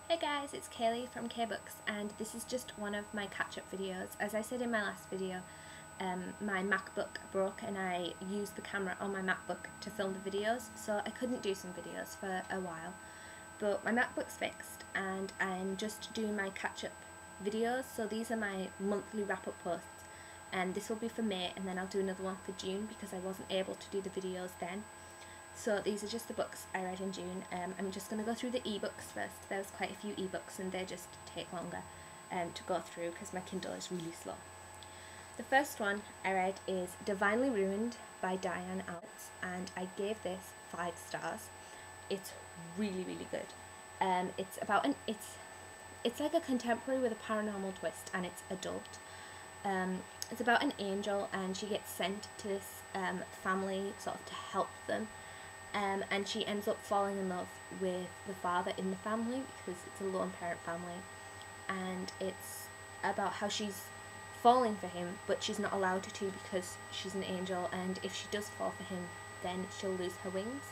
Hey guys, it's Kaylee from K-Books, and this is just one of my catch-up videos. As I said in my last video, my MacBook broke and I used the camera on my MacBook to film the videos, so I couldn't do some videos for a while. But my MacBook's fixed and I'm just doing my catch-up videos, so these are my monthly wrap-up posts, and this will be for May, and then I'll do another one for June because I wasn't able to do the videos then. So these are just the books I read in June. I'm just going to go through the ebooks first. There's quite a few ebooks and they just take longer to go through because my Kindle is really slow. The first one I read is Divinely Ruined by Diane Alberts, and I gave this 5 stars. It's really good. It's like a contemporary with a paranormal twist, and it's adult. It's about an angel and she gets sent to this family sort of to help them. And she ends up falling in love with the father in the family because it's a lone parent family, and it's about how she's falling for him but she's not allowed to because she's an angel, and if she does fall for him then she'll lose her wings.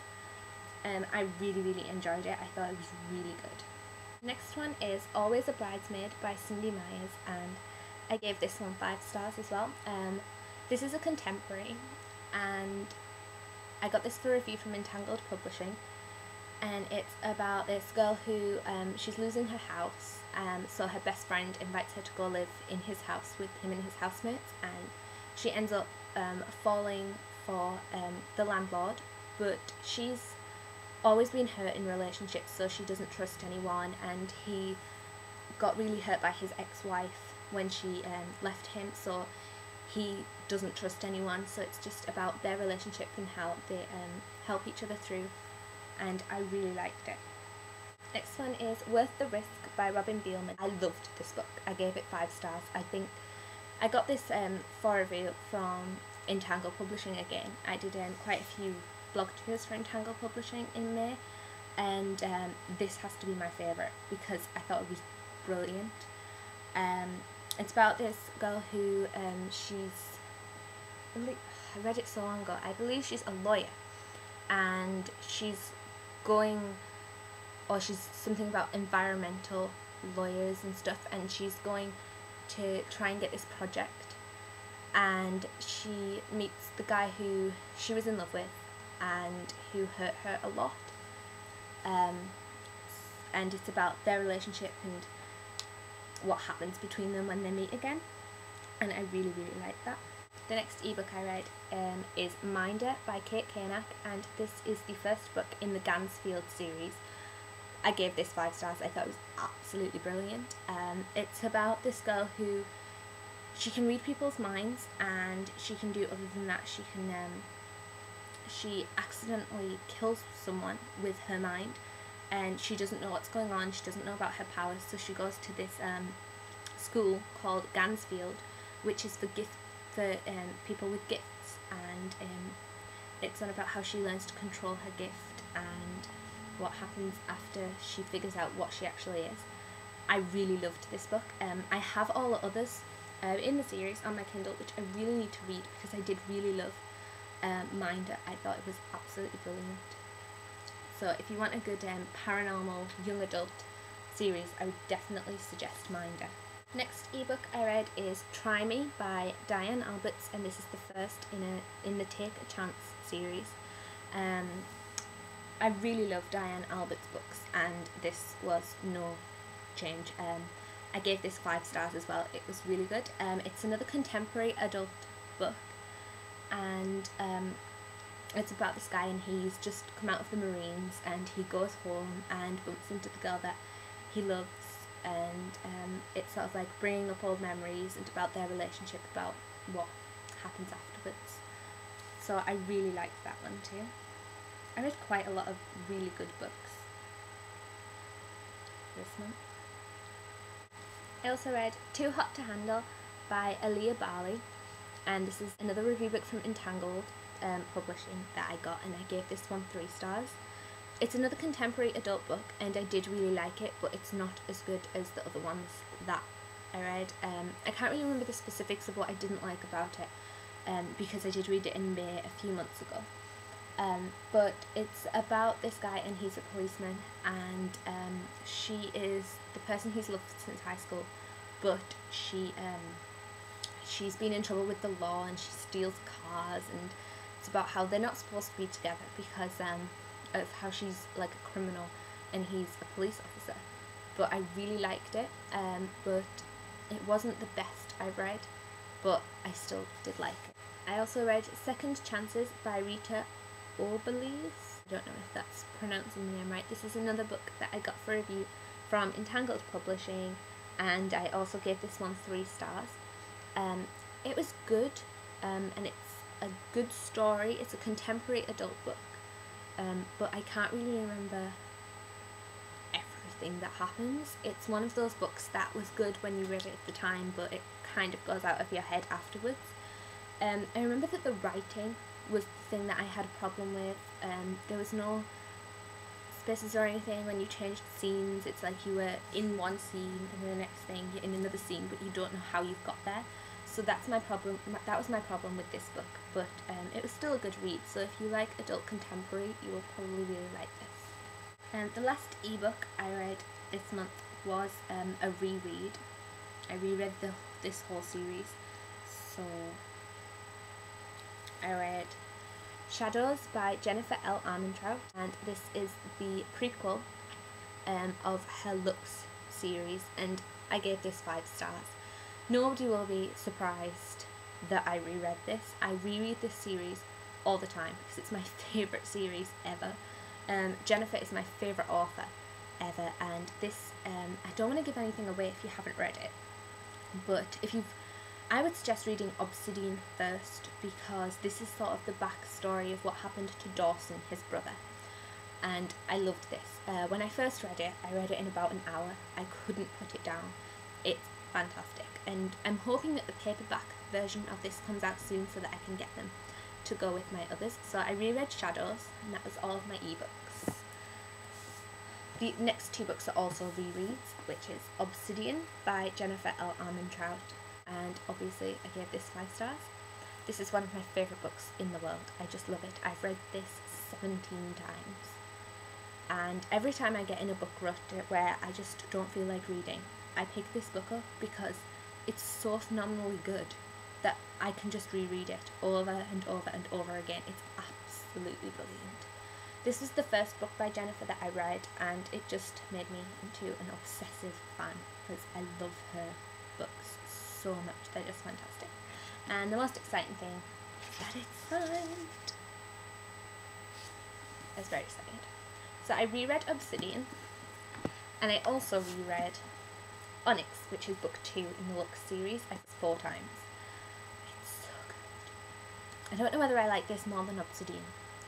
I really enjoyed it. I thought it was really good. Next one is Always a Bridesmaid by Cindy Myers, and I gave this one 5 stars as well. This is a contemporary, and I got this for review from Entangled Publishing, and it's about this girl who she's losing her house, so her best friend invites her to go live in his house with him and his housemates, and she ends up falling for the landlord, but she's always been hurt in relationships, so she doesn't trust anyone, and he got really hurt by his ex-wife when she left him, so he doesn't trust anyone. So it's just about their relationship and how they help each other through, and I really liked it. Next one is Worth the Risk by Robin Beelman. I loved this book. I gave it 5 stars. I think I got this for review from Entangled Publishing again. I did quite a few blog tours for Entangled Publishing in May, and this has to be my favourite because I thought it was brilliant. It's about this girl who I read it so long ago, I believe she's a lawyer, and she's something about environmental lawyers and stuff, and she's going to try and get this project, and she meets the guy who she was in love with and who hurt her a lot, and it's about their relationship and what happens between them when they meet again, and I really like that. The next ebook I read is Minder by Kate Koenig, and this is the first book in the Gansfield series. I gave this 5 stars. I thought it was absolutely brilliant. It's about this girl who she can read people's minds, and she can do other than that. She accidentally kills someone with her mind, and she doesn't know what's going on. She doesn't know about her powers, so she goes to this school called Gansfield, which is for people with gifts, and it's on about how she learns to control her gift and what happens after she figures out what she actually is. I really loved this book. I have all the others in the series on my Kindle, which I really need to read because I did really love Minder. I thought it was absolutely brilliant. So if you want a good paranormal young adult series, I would definitely suggest Minder. Next ebook I read is Try Me by Diane Alberts, and this is the first in the Take a Chance series. I really love Diane Alberts' books, and this was no change. I gave this 5 stars as well. It was really good. It's another contemporary adult book, and it's about this guy, and he's just come out of the Marines, and he goes home and bumps into the girl that he loves, and it's sort of like bringing up old memories and about their relationship, about what happens afterwards. So I really liked that one too. I read quite a lot of really good books this month. I also read Too Hot to Handle by Aaliyah Barley, and this is another review book from Entangled Publishing that I got, and I gave this one 3 stars. It's another contemporary adult book, and I did really like it, but it's not as good as the other ones that I read. I can't really remember the specifics of what I didn't like about it, because I did read it in May a few months ago. But it's about this guy, and he's a policeman, and she is the person he's loved since high school, but she's been in trouble with the law and she steals cars, and it's about how they're not supposed to be together because of how she's like a criminal and he's a police officer. But I really liked it, but it wasn't the best I've read, but I still did like it. I also read Second Chances by Rita Orbelis. I don't know if that's pronouncing the name right. This is another book that I got for review from Entangled Publishing, and I also gave this one 3 stars. It was good, and it's a good story. It's a contemporary adult book, but I can't really remember everything that happens. It's one of those books that was good when you read it at the time, but it kind of goes out of your head afterwards. I remember that the writing was the thing that I had a problem with. There was no spaces or anything when you changed scenes. It's like you were in one scene and then the next thing you're in another scene, but you don't know how you've got there. So that's my problem. That was my problem with this book, but it was still a good read. So if you like adult contemporary, you will probably really like this. And the last ebook I read this month was a reread. I reread this whole series. So I read Shadows by Jennifer L. Armentrout, and this is the prequel of her Lux series, and I gave this 5 stars. Nobody will be surprised that I reread this. I reread this series all the time because it's my favourite series ever. Jennifer is my favourite author ever, and this, I don't want to give anything away if you haven't read it, but I would suggest reading Obsidian first, because this is sort of the backstory of what happened to Dawson, his brother, and I loved this. When I first read it, I read it in about an hour. I couldn't put it down. It's fantastic, and I'm hoping that the paperback version of this comes out soon so that I can get them to go with my others. So I reread Shadows, and that was all of my ebooks. The next 2 books are also rereads, which is Obsidian by Jennifer L. Armentrout, and obviously I gave this 5 stars. This is one of my favourite books in the world. I just love it. I've read this 17 times, and every time I get in a book rut where I just don't feel like reading, I pick this book up because it's so phenomenally good that I can just reread it over and over and over again. It's absolutely brilliant. This was the first book by Jennifer that I read, and it just made me into an obsessive fan because I love her books so much. They're just fantastic. And the most exciting thing is that it's signed. I was very excited. So I reread Obsidian, and I also reread Onyx, which is book 2 in the Lux series. I 4 times. It's so good. I don't know whether I like this more than Obsidian.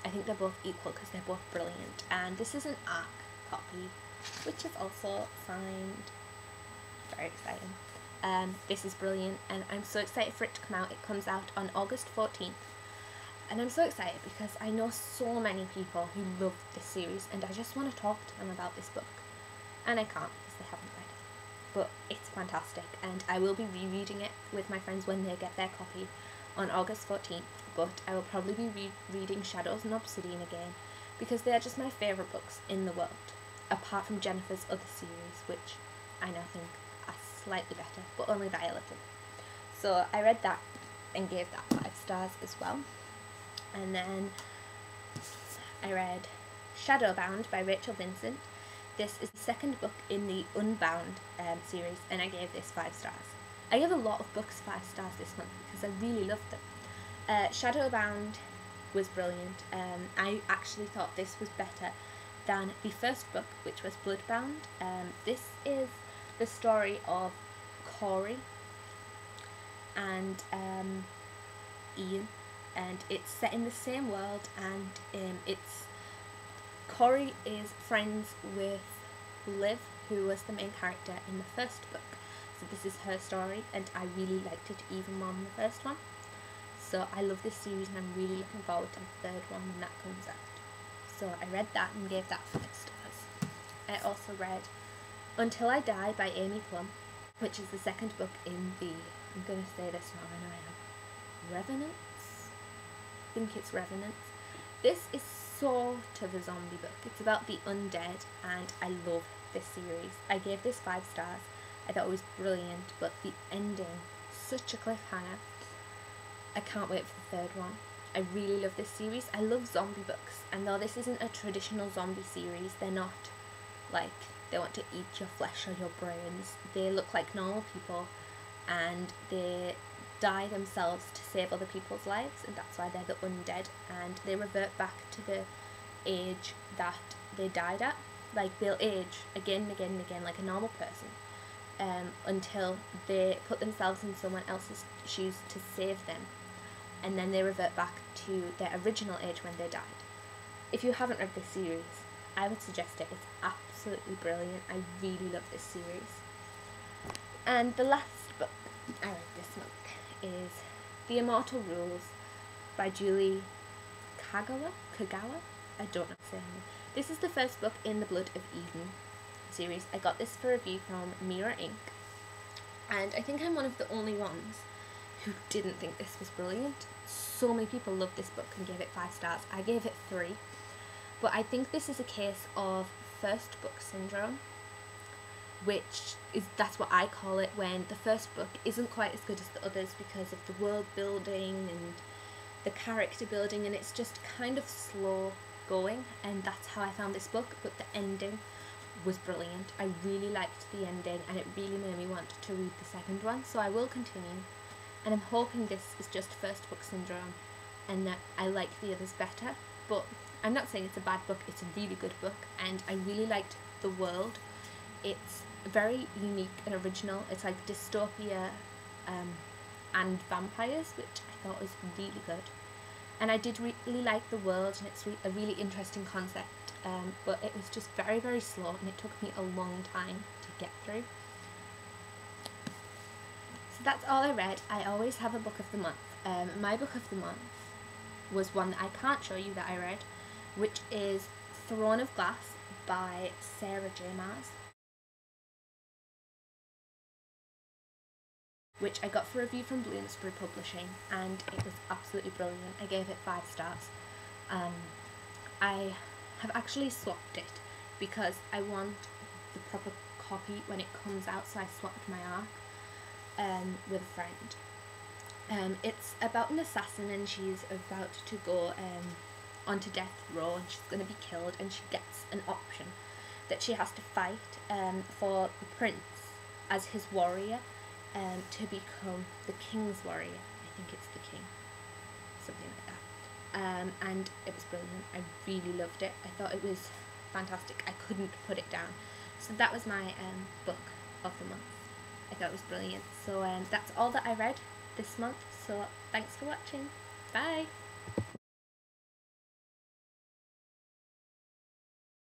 I think they're both equal because they're both brilliant. And this is an ARC copy, which is also signed. Very exciting. This is brilliant, and I'm so excited for it to come out. It comes out on August 14th. And I'm so excited because I know so many people who love this series, and I just want to talk to them about this book. And I can't because they haven't read it. But it's fantastic, and I will be rereading it with my friends when they get their copy on August 14th, but I will probably be reading Shadows and Obsidian again because they are just my favourite books in the world, apart from Jennifer's other series, which I now think are slightly better, but only by a little. So I read that and gave that 5 stars as well. And then I read Shadowbound by Rachel Vincent. This is the second book in the Unbound series, and I gave this 5 stars. I gave a lot of books 5 stars this month because I really loved them. Shadowbound was brilliant. I actually thought this was better than the first book, which was Bloodbound. This is the story of Corey and Ian, and it's set in the same world, and Corey is friends with Liv, who was the main character in the first book. So this is her story, and I really liked it even more than the first one. So I love this series, and I'm really looking forward to the third one when that comes out. So I read that and gave that 5 stars. I also read Until I Die by Amy Plum, which is the second book in the, I'm going to say this now, I know I am, Revenants? I think it's Revenants. This is sort of a zombie book. It's about the undead, and I love this series. I gave this 5 stars. I thought it was brilliant, but the ending, such a cliffhanger. I can't wait for the 3rd one. I really love this series. I love zombie books, and though this isn't a traditional zombie series, they're not like they want to eat your flesh or your brains. They look like normal people, and they die themselves to save other people's lives, and that's why they're the undead, and they revert back to the age that they died at. Like, they'll age again and again and again like a normal person, until they put themselves in someone else's shoes to save them, and then they revert back to their original age when they died. If you haven't read this series, I would suggest it. It's absolutely brilliant. I really love this series. And the last book I read this month is The Immortal Rules by Julie Kagawa? I don't know her name. This is the first book in the Blood of Eden series. I got this for review from Mira Inc. And I think I'm one of the only ones who didn't think this was brilliant. So many people loved this book and gave it 5 stars. I gave it 3. But I think this is a case of first book syndrome, that's what I call it, when the first book isn't quite as good as the others because of the world building and the character building, and it's just kind of slow going, and that's how I found this book. But the ending was brilliant. I really liked the ending, and it really made me want to read the 2nd one, so I will continue, and I'm hoping this is just first book syndrome and that I like the others better. But I'm not saying it's a bad book. It's a really good book, and I really liked the world. It's very unique and original. It's like dystopia and vampires, which I thought was really good. And I did really like the world, and it's a really interesting concept, but it was just very, very slow, and it took me a long time to get through. So that's all I read. I always have a book of the month. My book of the month was one that I can't show you that I read, which is Throne of Glass by Sarah J. Maas, which I got for review from Bloomsbury Publishing, and it was absolutely brilliant. I gave it 5 stars. I have actually swapped it because I want the proper copy when it comes out, so I swapped my arc with a friend. It's about an assassin, and she's about to go onto death row, and she's going to be killed, and she gets an option that she has to fight for the prince as his warrior, to become the king's warrior. I think it's the king, something like that. And it was brilliant. I really loved it. I thought it was fantastic. I couldn't put it down. So that was my book of the month. I thought it was brilliant. So that's all that I read this month. So thanks for watching. Bye!